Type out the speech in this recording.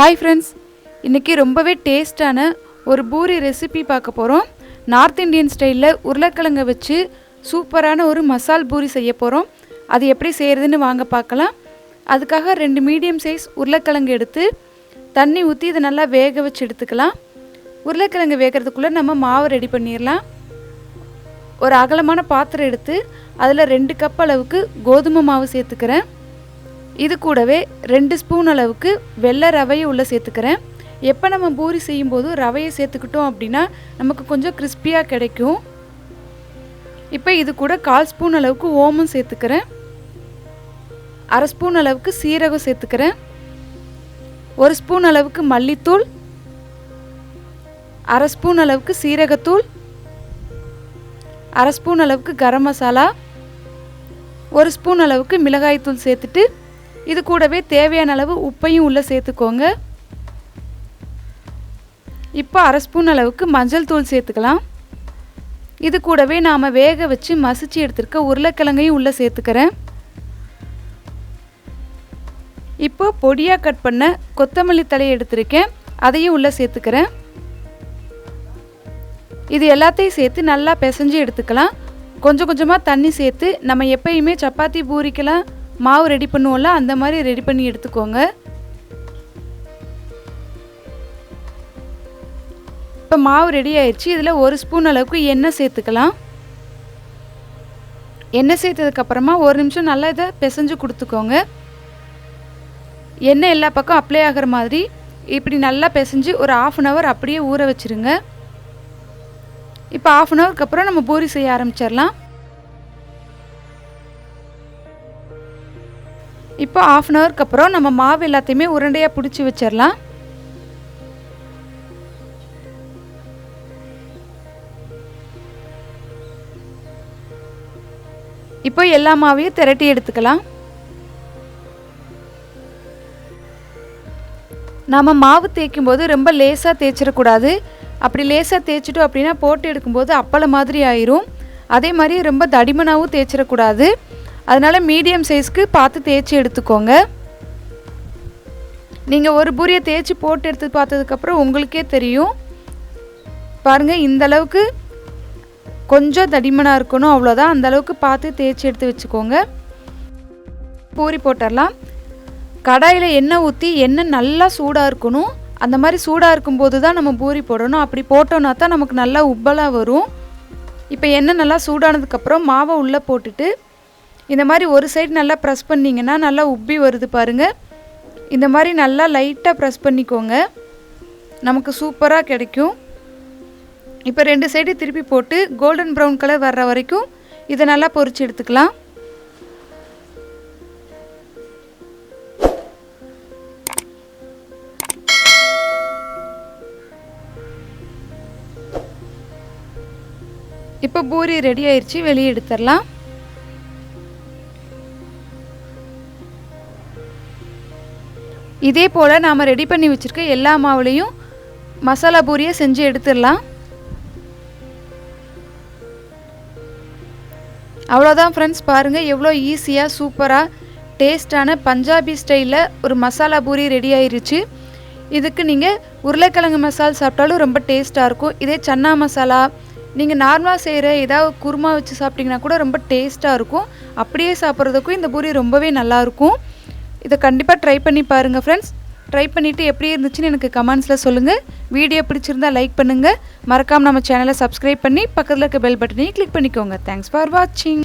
Hi friends, இன்றைக்கி ரொம்பவே டேஸ்டான ஒரு பூரி ரெசிபி பார்க்க போகிறோம். நார்த் இந்தியன் ஸ்டைலில் உருளைக்கிழங்கை வச்சு சூப்பரான ஒரு மசால் பூரி செய்ய போகிறோம். அது எப்படி செய்கிறதுன்னு வாங்க பார்க்கலாம். அதுக்காக 2 மீடியம் சைஸ் உருளைக்கிழங்கு எடுத்து தண்ணி ஊற்றி இதை நல்லா வேக வச்சு எடுத்துக்கலாம். உருளைக்கிழங்கு வேகிறதுக்குள்ளே நம்ம மாவு ரெடி பண்ணிடலாம். ஒரு அகலமான பாத்திரம் எடுத்து அதில் 2 கப் அளவுக்கு கோதுமை மாவு சேர்த்துக்கிறேன். இது கூடவே 2 ஸ்பூன் அளவுக்கு வெள்ளை ரவையை உள்ளே சேர்த்துக்கிறேன். எப்போ நம்ம பூரி செய்யும்போது ரவையை சேர்த்துக்கிட்டோம் அப்படின்னா நமக்கு கொஞ்சம் கிறிஸ்பியாக கிடைக்கும். இப்போ இது கூட 1/4 ஸ்பூன் அளவுக்கு ஓமம் சேர்த்துக்கிறேன். 1/2 ஸ்பூன் அளவுக்கு சீரகம் சேர்த்துக்கிறேன். 1 ஸ்பூன் அளவுக்கு மல்லித்தூள், 1/2 ஸ்பூன் அளவுக்கு சீரகத்தூள், 1/2 ஸ்பூன் அளவுக்கு கரம் மசாலா, 1 ஸ்பூன் அளவுக்கு மிளகாய்த்தூள் சேர்த்துட்டு இது கூடவே தேவையான அளவு உப்பையும் உள்ளே சேர்த்துக்கோங்க. இப்போ 1/2 ஸ்பூன் அளவுக்கு மஞ்சள் தூள் சேர்த்துக்கலாம். இது கூடவே நாம் வேக வச்சு மசிச்சு எடுத்துருக்க உருளைக்கிழங்கையும் உள்ளே சேர்த்துக்கிறேன். இப்போ பொடியாக கட் பண்ண கொத்தமல்லி தழையை எடுத்துருக்கேன், அதையும் உள்ளே சேர்த்துக்கிறேன். இது எல்லாத்தையும் சேர்த்து நல்லா பிசைஞ்சு எடுத்துக்கலாம். கொஞ்சம் கொஞ்சமாக தண்ணி சேர்த்து நம்ம எப்பயுமே சப்பாத்தி பூரிக்கெல்லாம் மாவு ரெடி பண்ணுவோம்ல, அந்த மாதிரி ரெடி பண்ணி எடுத்துக்கோங்க. இப்போ மாவு ரெடி ஆயிடுச்சு. இதில் 1 ஸ்பூன் அளவுக்கு எண்ணெய் சேர்த்துக்கலாம். எண்ணெய் சேர்த்ததுக்கப்புறமா 1 நிமிஷம் நல்லா இதை பிசைஞ்சு கொடுத்துக்கோங்க. எண்ணெய் எல்லா பக்கம் அப்ளை ஆகிற மாதிரி இப்படி நல்லா பிசைஞ்சு ஒரு 1/2 hour அப்படியே ஊற வச்சுருங்க. இப்போ 1/2 hourக்கு அப்புறம் நம்ம பூரி செய்ய ஆரம்பிச்சிடலாம். இப்போ 1/2 hourக்கு அப்புறம் நம்ம மாவு எல்லாத்தையுமே உருண்டையாக பிடிச்சி வச்சிடலாம். இப்போ எல்லா மாவையும் திரட்டி எடுத்துக்கலாம். நம்ம மாவு தேய்க்கும் போது ரொம்ப லேசாக தேய்ச்சிடக்கூடாது. அப்படி லேசாக தேய்ச்சிட்டோம் அப்படின்னா போட்டு எடுக்கும்போது அப்பளம் மாதிரி ஆயிரும். அதே மாதிரி ரொம்ப தடிமனாகவும் தேய்ச்சிடக்கூடாது. அதனால் மீடியம் சைஸ்க்கு பார்த்து தேய்ச்சி எடுத்துக்கோங்க. நீங்கள் ஒரு பூரியை தேய்ச்சி போட்டு எடுத்து பார்த்ததுக்கப்புறம் உங்களுக்கே தெரியும். பாருங்கள், இந்த அளவுக்கு கொஞ்சம் தடிமனாக இருக்கணும், அவ்வளோதான். அந்த அளவுக்கு பார்த்து தேய்ச்சி எடுத்து வச்சுக்கோங்க. பூரி போட்டுடலாம். கடாயில் எண்ணெய் ஊற்றி எண்ணெய் நல்லா சூடாக இருக்கணும். அந்த மாதிரி சூடாக இருக்கும்போது தான் நம்ம பூரி போடணும். அப்படி போட்டோன்னா தான் நமக்கு நல்லா உப்பலாக வரும். இப்போ எண்ணெய் நல்லா சூடானதுக்கப்புறம் மாவை உள்ளே போட்டுட்டு இந்த மாதிரி ஒரு சைடு நல்லா ப்ரெஸ் பண்ணிங்கன்னா நல்லா உப்பி வருது பாருங்கள். இந்த மாதிரி நல்லா லைட்டாக ப்ரெஸ் பண்ணிக்கோங்க, நமக்கு சூப்பராக கிடைக்கும். இப்போ 2 சைடு திருப்பி போட்டு கோல்டன் ப்ரௌன் கலர் வர்ற வரைக்கும் இதை நல்லா பொரிச்சு எடுத்துக்கலாம். இப்போ பூரி ரெடி ஆயிடுச்சு, வெளியே எடுத்துடலாம். இதே போல் நாம் ரெடி பண்ணி வச்சுருக்க எல்லா மாவுலையும் மசாலா பூரியை செஞ்சு எடுத்துடலாம். அவ்வளோதான் ஃப்ரெண்ட்ஸ், பாருங்கள் எவ்வளோ ஈஸியாக சூப்பராக டேஸ்டான பஞ்சாபி ஸ்டைலில் ஒரு மசாலா பூரி ரெடி ஆயிருச்சு. இதுக்கு நீங்கள் உருளைக்கிழங்கு மசாலா சாப்பிட்டாலும் ரொம்ப டேஸ்ட்டாக இருக்கும். இதே சன்னா மசாலா நீங்கள் நார்மலாக செய்கிற ஏதாவது குருமா வச்சு சாப்பிட்டிங்கன்னா கூட ரொம்ப டேஸ்ட்டாக இருக்கும். அப்படியே சாப்பிட்றதுக்கும் இந்த பூரி ரொம்பவே நல்லாயிருக்கும். இதை கண்டிப்பாக ட்ரை பண்ணி பாருங்கள் ஃப்ரெண்ட்ஸ். ட்ரை பண்ணிவிட்டு எப்படி இருந்துச்சுன்னு எனக்கு கமெண்ட்ஸில் சொல்லுங்கள். வீடியோ பிடிச்சிருந்தால் லைக் பண்ணுங்கள். மறக்காமல் நம்ம சேனலை சப்ஸ்கிரைப் பண்ணி பக்கத்தில் இருக்க பெல் பட்டனையும் கிளிக் பண்ணிக்கோங்க. தேங்க்ஸ் ஃபார் வாட்சிங்.